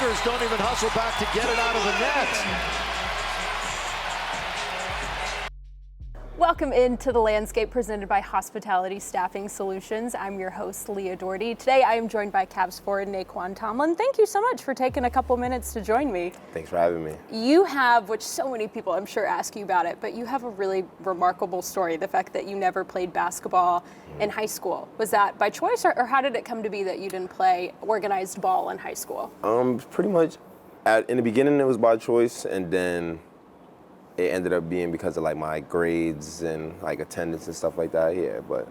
Lakers don't even hustle back to get it out of the net. Welcome into The Landscape, presented by Hospitality Staffing Solutions. I'm your host, Leah Daugherty. Today I am joined by Cavs forward Nae'Qwan Tomlin. Thank you so much for taking a couple minutes to join me. Thanks for having me. You have, which so many people I'm sure ask you about it, but you have a really remarkable story, the fact that you never played basketball in high school. Was that by choice, or how did it come to be that you didn't play organized ball in high school? Pretty much in the beginning it was by choice, and then it ended up being because of like my grades and like attendance and stuff like that. Yeah, but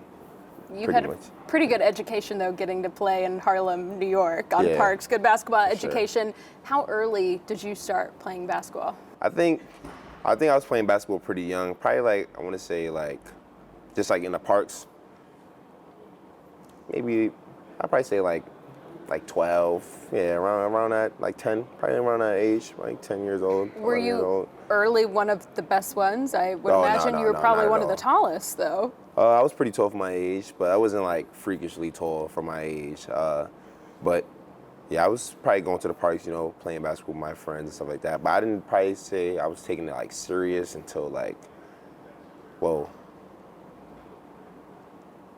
you had a pretty good education though, getting to play in Harlem, New York, on parks, good basketball education. Sure. How early did you start playing basketball? I think I was playing basketball pretty young. Probably like, I want to say like, just like in the parks. Maybe, I'd probably say like 12, yeah, around that, like 10, probably around that age, like 10 years old. Were you early one of the best ones? I would imagine you were probably one of the tallest, though. I was pretty tall for my age, but I wasn't like freakishly tall for my age. But yeah, I was probably going to the parks, you know, playing basketball with my friends and stuff like that. But I didn't probably say I was taking it like serious until like, well,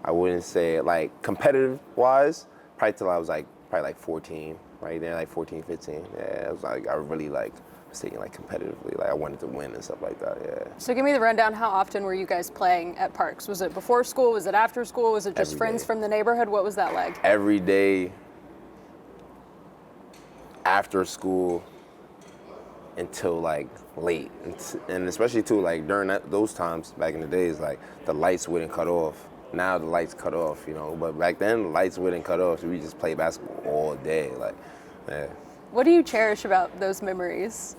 I wouldn't say like competitive wise, probably till I was like, probably like 14, right there, like 14, 15. Yeah, it was like, I really like was taking like competitively, like I wanted to win and stuff like that, yeah. So give me the rundown, how often were you guys playing at parks? Was it before school, was it after school, was it just friends from the neighborhood? What was that like? Every day, after school, until like late. And especially too, like during those times, back in the days, like the lights wouldn't cut off. Now the lights cut off, you know, but back then the lights wouldn't cut off, so we just played basketball all day, like, yeah. What do you cherish about those memories?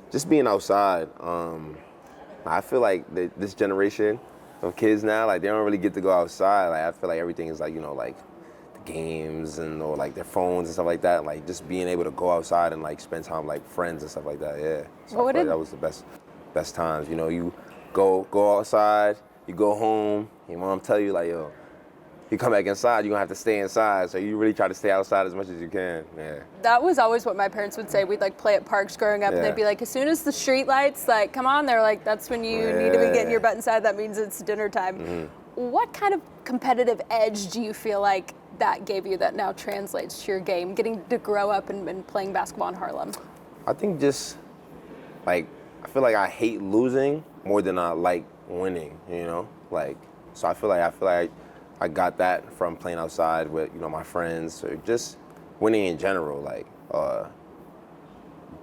Just being outside. I feel like this generation of kids now, like they don't really get to go outside. Like I feel like everything is like, you know, like the games or like their phones and stuff like that. Like just being able to go outside and like spend time with like friends and stuff like that, yeah. So I feel like that was the best times. You know, you go outside, you go home, your mom tell you like, yo, you come back inside, you're gonna have to stay inside. So you really try to stay outside as much as you can, yeah. That was always what my parents would say. We'd like play at parks growing up, and they'd be like, as soon as the street lights like come on, they're like, that's when you need to be getting your butt inside. That means it's dinner time. Mm-hmm. What kind of competitive edge do you feel like that gave you that now translates to your game, getting to grow up and playing basketball in Harlem? I think just like, I feel like I hate losing more than I like winning, you know? Like, so I feel like I got that from playing outside with, you know, my friends, or just winning in general, like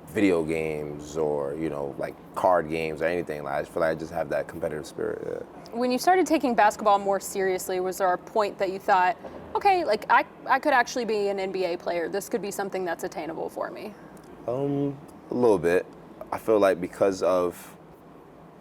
video games or, you know, like card games or anything. Like, I just feel like I just have that competitive spirit, yeah. When you started taking basketball more seriously, was there a point that you thought, okay, like I could actually be an NBA player. This could be something that's attainable for me? A little bit. I feel like because of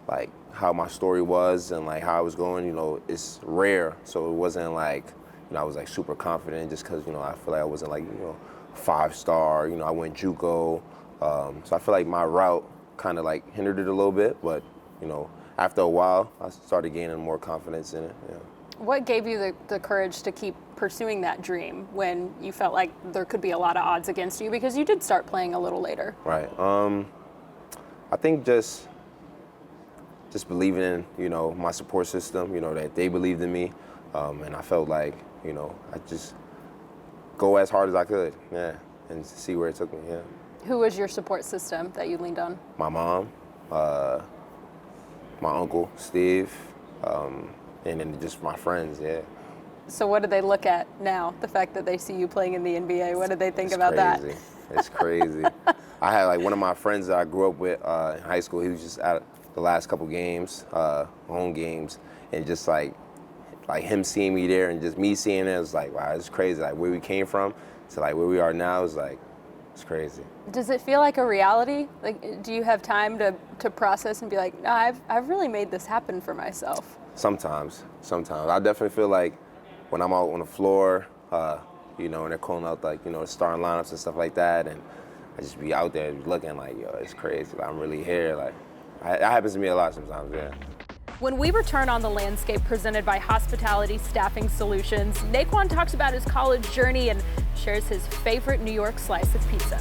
like how my story was and like how I was going, you know, it's rare. So it wasn't like, you know, I was like super confident just because, you know, I feel like I wasn't like, you know, 5-star, you know, I went JUCO. So I feel like my route kind of like hindered it a little bit, but, you know, after a while, I started gaining more confidence in it, yeah. What gave you the courage to keep pursuing that dream when you felt like there could be a lot of odds against you, because you did start playing a little later? Right. I think just believing in, you know, my support system, you know, that they believed in me. And I felt like, you know, I just go as hard as I could, yeah, and see where it took me, yeah. Who was your support system that you leaned on? My mom, my uncle, Steve, and then just my friends, yeah. So what do they look at now, the fact that they see you playing in the NBA? What do they think about that? It's crazy. I had like one of my friends that I grew up with in high school, he was just at the last couple games, home games, and just like him seeing me there and just me seeing it, it was like, wow, it's crazy. Like where we came from to like where we are now is like, it's crazy. Does it feel like a reality? Like, do you have time to process and be like, no, I've really made this happen for myself? Sometimes. I definitely feel like when I'm out on the floor, you know, and they're calling out like, you know, the starting lineups and stuff like that, and I just be out there looking like, yo, it's crazy. Like, I'm really here. Like, that happens to me a lot sometimes, yeah. When we return on The Landscape, presented by Hospitality Staffing Solutions, Nae'Qwan talks about his college journey and shares his favorite New York slice of pizza.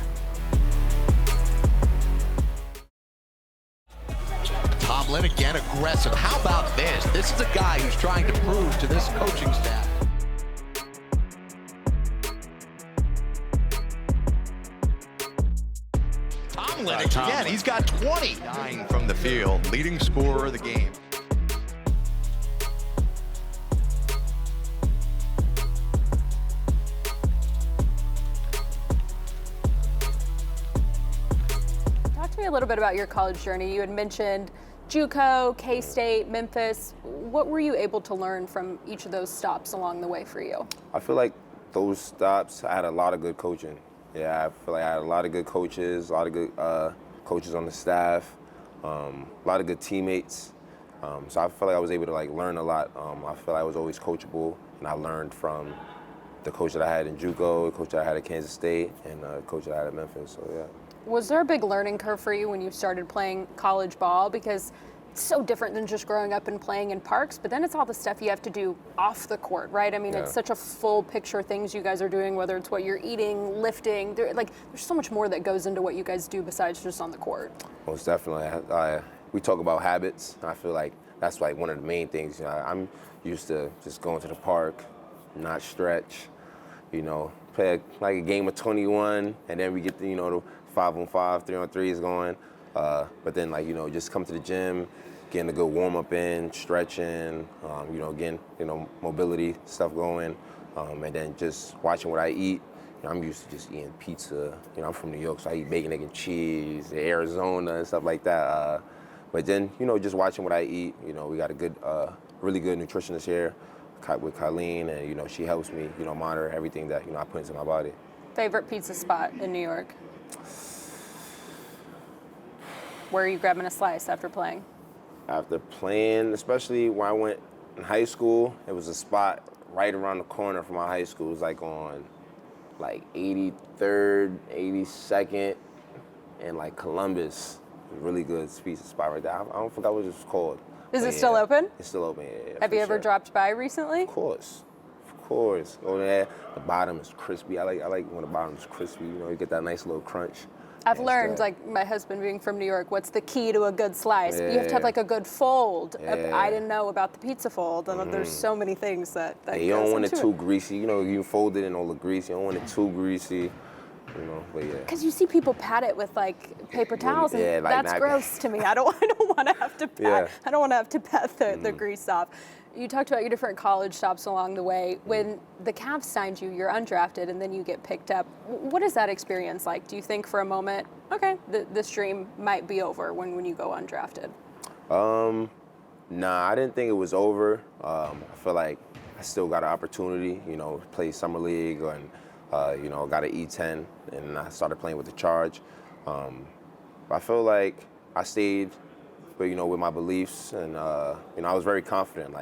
Tomlin again aggressive. How about this? This is a guy who's trying to prove to this coaching staff. Tomlin again, he's got 20. Dying from the field, leading scorer of the game. Talk to me a little bit about your college journey. You had mentioned JUCO, K-State, Memphis. What were you able to learn from each of those stops along the way for you? I feel like those stops, I had a lot of good coaching. Yeah, I feel like I had a lot of good coaches, a lot of good coaches on the staff, a lot of good teammates. So I feel like I was able to learn a lot. I feel like I was always coachable, and I learned from the coach that I had in JUCO, the coach that I had at Kansas State, and the coach that I had at Memphis. So yeah. Was there a big learning curve for you when you started playing college ball? Because it's so different than just growing up and playing in parks, but then it's all the stuff you have to do off the court, right? I mean, It's such a full picture things you guys are doing, whether it's what you're eating, lifting. There's so much more that goes into what you guys do besides just on the court. Most definitely. We talk about habits. I feel like that's one of the main things. I'm used to just going to the park, not stretch, play a game of 21, and then we get the 5-on-5, 3-on-3s going. But then just come to the gym, getting a good warm up in, stretching, getting mobility stuff going, and then just watching what I eat. I'm used to just eating pizza. I'm from New York, so I eat bacon, egg, and cheese, Arizona, and stuff like that. But then just watching what I eat. We got a good, really good nutritionist here with Colleen, and she helps me monitor everything that I put into my body. Favorite pizza spot in New York? Where are you grabbing a slice after playing? After playing, especially when I went in high school, it was a spot right around the corner from my high school. It was on 83rd, 82nd, and Columbus. Really good pizza spot right there. I don't forget what it was called. Is it still open? It's still open, yeah. Have you ever dropped by recently? Of course. Go there. The bottom is crispy. I like when the bottom is crispy. You get that nice little crunch. I've learned, my husband being from New York, what's the key to a good slice? Yeah. You have to have a good fold. Yeah. I didn't know about the pizza fold, and there's so many things that you don't want it too greasy. You fold it in all the grease. You don't want it too greasy. But yeah. Because you see people pat it with paper towels, and that's gross to me. I don't want to have to pat. Yeah. I don't want to have to pat the grease off. You talked about your different college stops along the way. When the Cavs signed you, you're undrafted, and then you get picked up. What is that experience like? Do you think for a moment, okay, this dream might be over when you go undrafted? Nah, I didn't think it was over. I feel like I still got an opportunity, play summer league, and got an E10, and I started playing with the Charge. I feel like I stayed, with my beliefs, and I was very confident.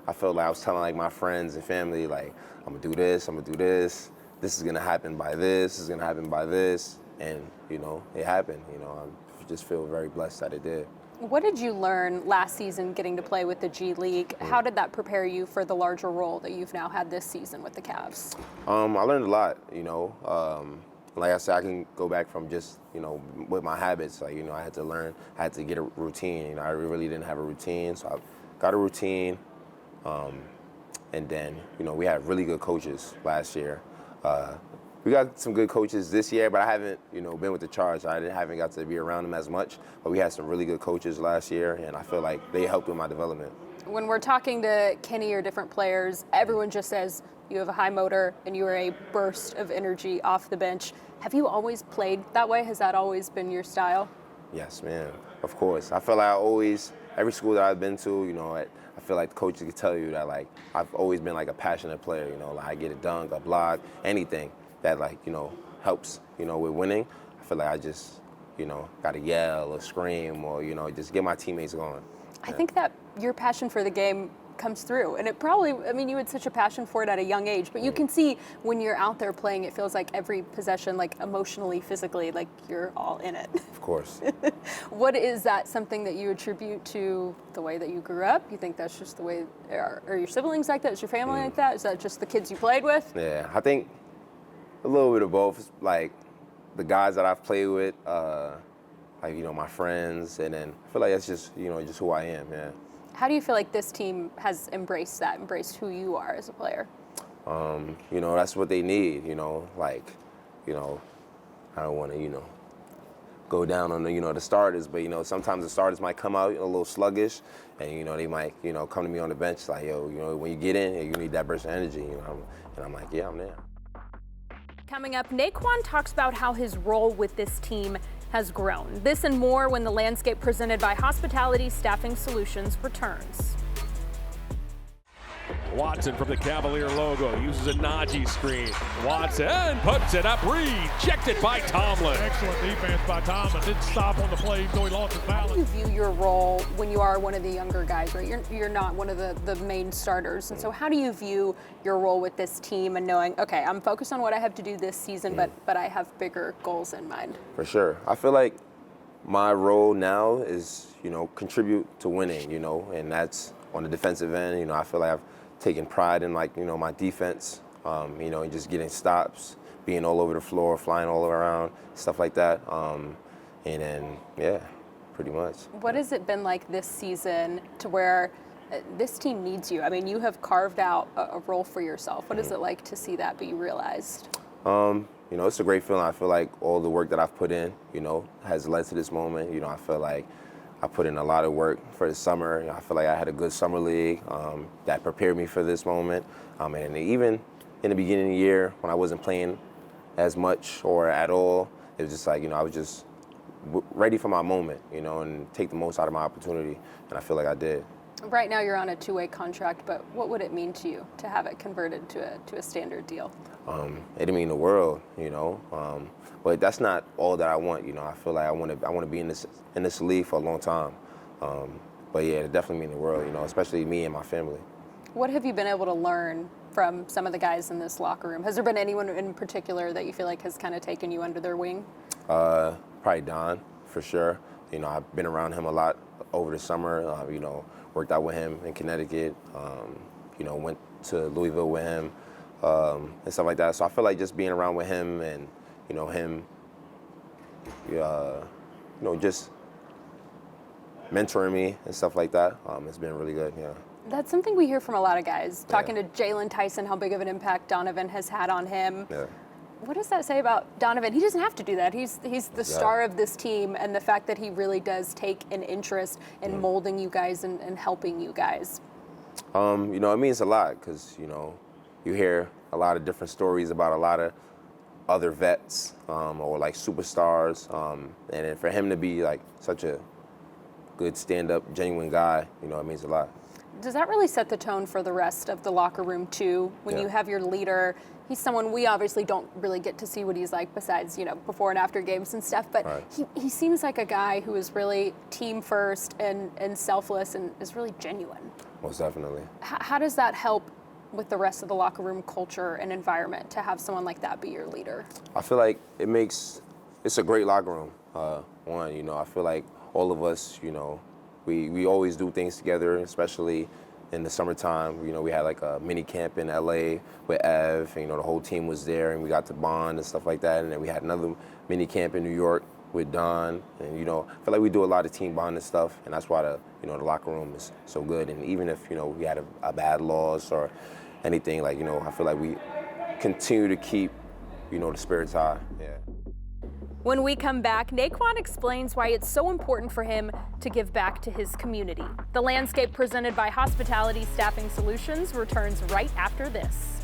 I felt like I was telling my friends and family, I'm gonna do this, I'm gonna do this. This is gonna happen by this. This is gonna happen by this, and it happened. I just feel very blessed that it did. What did you learn last season getting to play with the G League? How did that prepare you for the larger role that you've now had this season with the Cavs? I learned a lot, like I said, I can go back from just, with my habits. I had to learn, I had to get a routine. I really didn't have a routine, so I got a routine. And then, we had really good coaches last year. We got some good coaches this year, but I haven't, been with the Charge. I haven't got to be around them as much. But we had some really good coaches last year, and I feel like they helped with my development. When we're talking to Kenny or different players, everyone just says you have a high motor and you are a burst of energy off the bench. Have you always played that way? Has that always been your style? Yes, man. Of course. I feel like every school that I've been to, I feel like the coaches can tell you that I've always been a passionate player. I get a dunk, a block, anything that helps, with winning. I feel like I just, got to yell or scream or, just get my teammates going. I think that your passion for the game comes through, and it probably, you had such a passion for it at a young age, but you can see when you're out there playing, it feels like every possession, emotionally, physically, you're all in it. Of course. What is that something that you attribute to the way that you grew up? You think that's just the way, are your siblings like that? Is your family like that? Is that just the kids you played with? Yeah, I think A little bit of both. Like the guys that I've played with, like, you know, my friends, and then I feel like that's just, you know, just who I am, yeah. How do you feel like this team has embraced who you are as a player? You know, that's what they need, you know, like, you know, I don't want to, you know, go down on the, you know, the starters, but, you know, sometimes the starters might come out a little sluggish, and, you know, they might, you know, come to me on the bench like, yo, you know, when you get in, you need that burst of energy, you know, and I'm like, yeah, I'm there. Coming up, Nae'Qwan talks about how his role with this team has grown. This and more when the landscape presented by Hospitality Staffing Solutions returns. Watson from the Cavalier logo uses a Najee screen. Watson puts it up, rejected by Tomlin. Excellent defense by Tomlin. Didn't stop on the play even though he lost his balance. How do you view your role when you are one of the younger guys, right? You're not one of the main starters. And so how do you view your role with this team and knowing, okay, I'm focused on what I have to do this season, but I have bigger goals in mind? For sure. I feel like my role now is, you know, contribute to winning, you know, and that's on the defensive end. You know, I feel like I've taking pride in, like, you know, my defense, you know, and just getting stops, being all over the floor, flying all around, stuff like that. And then, yeah, pretty much. What has it been like this season to where this team needs you? I mean, you have carved out a role for yourself. What is it like to see that be realized? You know, it's a great feeling. I feel like all the work that I've put in, you know, has led to this moment. You know, I feel like I put in a lot of work for the summer. I feel like I had a good summer league that prepared me for this moment. And even in the beginning of the year, when I wasn't playing as much or at all, it was just like, you know, I was just ready for my moment, you know, and take the most out of my opportunity. And I feel like I did. Right now you're on a two-way contract, but what would it mean to you to have it converted to a standard deal? It'd mean the world, you know. But that's not all that I want, you know. I feel like I want to be in this league for a long time. But yeah, it definitely mean the world, you know, especially me and my family. What have you been able to learn from some of the guys in this locker room? Has there been anyone in particular that you feel like has kind of taken you under their wing? Probably Don, for sure. You know, I've been around him a lot over the summer. You know, worked out with him in Connecticut. You know, went to Louisville with him and stuff like that. So I feel like just being around with him and, you know, him, you know, just mentoring me and stuff like that, it's been really good, yeah. That's something we hear from a lot of guys. Talking to Jalen Tyson, how big of an impact Donovan has had on him. Yeah. What does that say about Donovan? He doesn't have to do that. He's the star of this team, and the fact that he really does take an interest in molding you guys and helping you guys. You know, it means a lot because, you know, you hear a lot of different stories about a lot of other vets or like superstars, and then for him to be like such a good stand-up, genuine guy, you know, it means a lot. Does that really set the tone for the rest of the locker room too? When you have your leader, he's someone we obviously don't really get to see what he's like besides, you know, before and after games and stuff, but he seems like a guy who is really team first and selfless and is really genuine. Most definitely. How does that help with the rest of the locker room culture and environment to have someone like that be your leader? I feel like it's a great locker room. One, you know, I feel like all of us, you know, we always do things together, especially in the summertime. You know, we had like a mini camp in LA with Ev, and, you know, the whole team was there and we got to bond and stuff like that. And then we had another mini camp in New York with Don. And, you know, I feel like we do a lot of team bonding stuff, and that's why the locker room is so good. And even if, you know, we had a bad loss or anything, like, you know, I feel like we continue to keep, you know, the spirits high. Yeah. When we come back, Nae'Qwan explains why it's so important for him to give back to his community. The landscape presented by Hospitality Staffing Solutions returns right after this.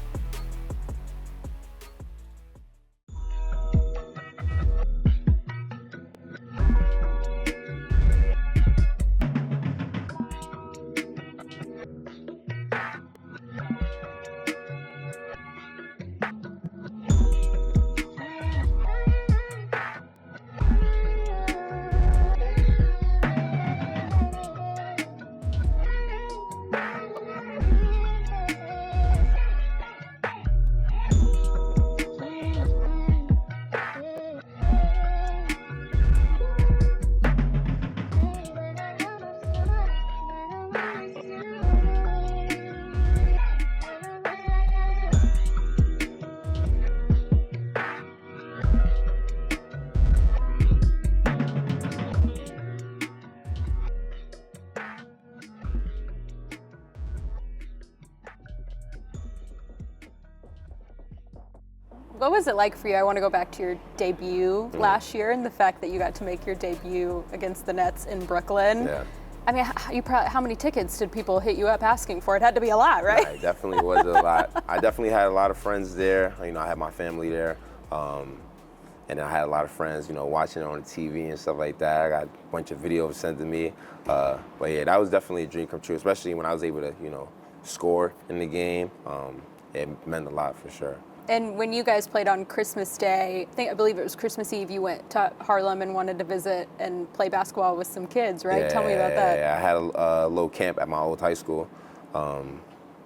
What was it like for you? I want to go back to your debut last year and the fact that you got to make your debut against the Nets in Brooklyn. Yeah. I mean, how many tickets did people hit you up asking for? It had to be a lot, right? It definitely was a lot. I definitely had a lot of friends there. You know, I had my family there. And then I had a lot of friends, you know, watching it on the TV and stuff like that. I got a bunch of videos sent to me. But yeah, that was definitely a dream come true, especially when I was able to, you know, score in the game. It meant a lot for sure. And when you guys played on Christmas Day, I believe it was Christmas Eve, you went to Harlem and wanted to visit and play basketball with some kids, right? Tell me about that. Yeah, I had a little camp at my old high school.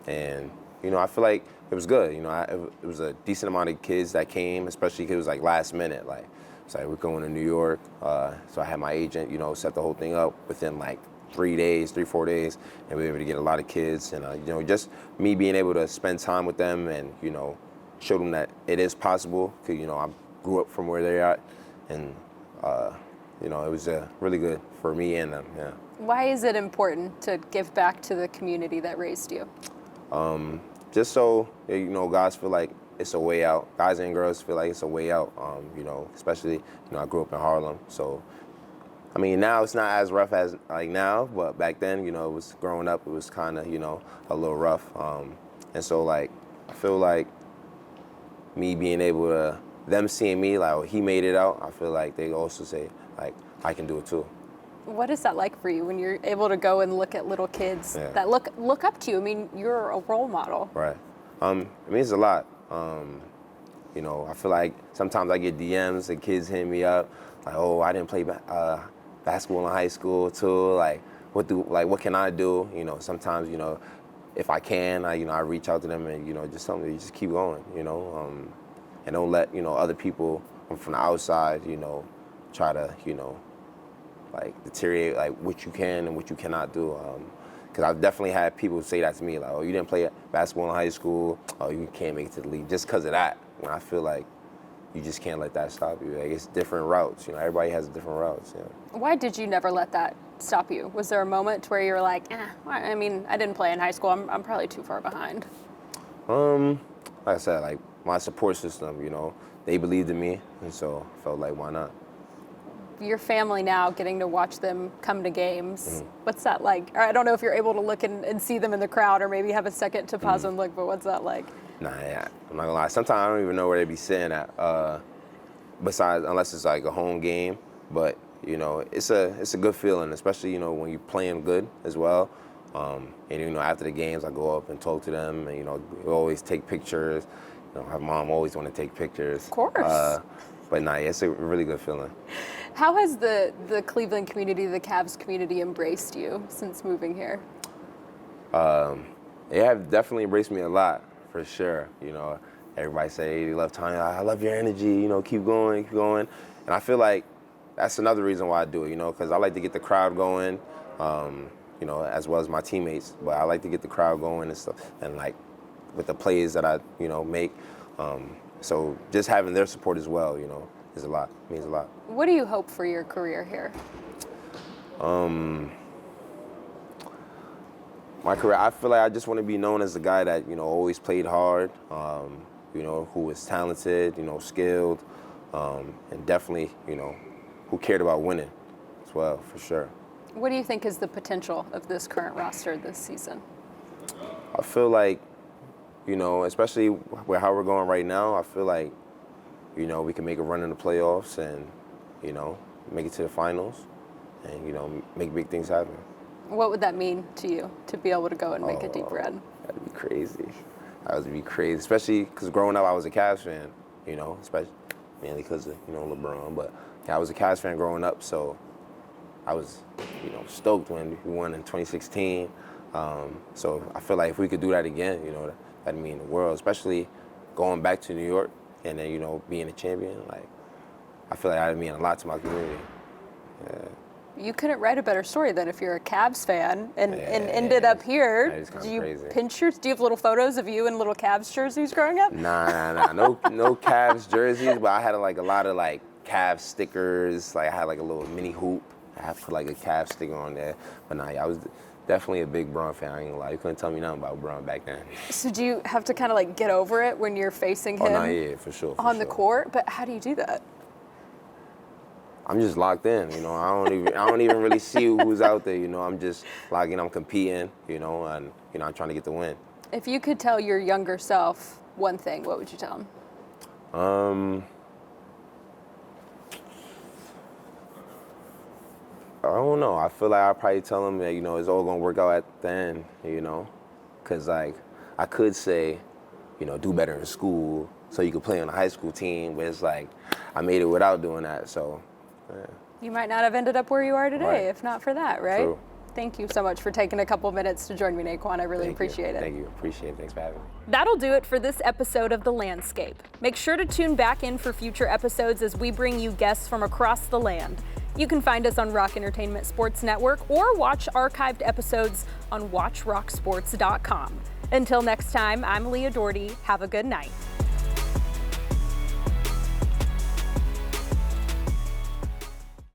And, you know, I feel like it was good. You know, it was a decent amount of kids that came, especially because it was like last minute. Like, it's like we're going to New York. So I had my agent, you know, set the whole thing up within like 4 days, and we were able to get a lot of kids. And, you know, just me being able to spend time with them and, you know, show them that it is possible. Because, you know, I grew up from where they're at. And, you know, it was really good for me and them, yeah. Why is it important to give back to the community that raised you? Just so, you know, guys feel like it's a way out. Guys and girls feel like it's a way out, you know, especially, you know, I grew up in Harlem. So, I mean, now it's not as rough as like now, but back then, you know, it was growing up, it was kind of, you know, a little rough. And so, like, I feel like me being able to, them seeing me, like, oh, he made it out, I feel like they also say, like, I can do it too. What is that like for you when you're able to go and look at little kids that look up to you? I mean, you're a role model. Right. It means a lot. You know, I feel like sometimes I get DMs and kids hitting me up, like, oh, I didn't play basketball in high school too. Like, what can I do? You know, sometimes, you know, if I can, I reach out to them and, you know, just tell them to just keep going, you know, and don't let, you know, other people from the outside, you know, try to, you know, like deteriorate like what you can and what you cannot do. Because I've definitely had people say that to me, like, oh, you didn't play basketball in high school, oh, you can't make it to the league just because of that. When I feel like you just can't let that stop you. Like, it's different routes, you know, everybody has different routes. Yeah. Why did you never let that stop you? Was there a moment where you were like, I mean, I didn't play in high school, I'm probably too far behind? Like I said, like my support system, you know, they believed in me, and so I felt like, why not? Your family now, getting to watch them come to games, what's that like? Or I don't know if you're able to look and see them in the crowd or maybe have a second to pause and look, but what's that like? Nah, yeah, I'm not gonna lie. Sometimes I don't even know where they be sitting at, besides, unless it's like a home game. But, you know, it's a good feeling, especially, you know, when you're playing good as well. And, you know, after the games, I go up and talk to them, and, you know, we always take pictures. You know, my mom always want to take pictures. Of course. But nah, it's a really good feeling. How has the Cleveland community, the Cavs community, embraced you since moving here? They have definitely embraced me a lot, for sure. You know, everybody say they love Tanya. I love your energy. You know, keep going, keep going. And I feel like that's another reason why I do it. You know, because I like to get the crowd going. You know, as well as my teammates. But I like to get the crowd going and stuff. And like with the plays that I, you know, make. So just having their support as well, you know, is a lot. Means a lot. What do you hope for your career here? My career, I feel like I just want to be known as the guy that, you know, always played hard, you know, who was talented, you know, skilled, and definitely, you know, who cared about winning as well, for sure. What do you think is the potential of this current roster this season? I feel like, you know, especially with how we're going right now, I feel like, you know, we can make a run in the playoffs and, you know, make it to the finals and, you know, make big things happen. What would that mean to you, to be able to go and make a deep run? That'd be crazy. That would be crazy, especially because growing up I was a Cavs fan, you know, especially mainly because of, you know, LeBron. But yeah, I was a Cavs fan growing up, so I was, you know, stoked when we won in 2016. So I feel like if we could do that again, you know, that'd mean the world, especially going back to New York and then, you know, being a champion. Like, I feel like that'd mean a lot to my community. Yeah. You couldn't write a better story than if you're a Cavs fan and ended up here. That is kind do of you crazy. pinch your? Do you have little photos of you in little Cavs jerseys growing up? Nah. No Cavs jerseys, but I had like a lot of like Cavs stickers. Like I had like a little mini hoop, I have to put like a Cavs sticker on there. But nah, I was definitely a big Bron fan. I ain't gonna lie. You couldn't tell me nothing about Bron back then. So do you have to kind of like get over it when you're facing him? Oh, nah, yeah, for sure. On the court? But how do you do that? I'm just locked in, you know. I don't even really see who's out there, you know. I'm just locked in. I'm competing, you know, and you know, I'm trying to get the win. If you could tell your younger self one thing, what would you tell him? I don't know. I feel like I'd probably tell him that, you know, it's all gonna work out at the end, you know, because like I could say, you know, do better in school so you could play on a high school team, but it's like I made it without doing that, so. Yeah. You might not have ended up where you are today Right. if not for that, right? True. Thank you so much for taking a couple minutes to join me, Nae'Qwan. I really appreciate it. Thank you. Appreciate it. Thanks for having me. That'll do it for this episode of The Landscape. Make sure to tune back in for future episodes as we bring you guests from across the land. You can find us on Rock Entertainment Sports Network or watch archived episodes on WatchRockSports.com. Until next time, I'm Leah Daugherty. Have a good night.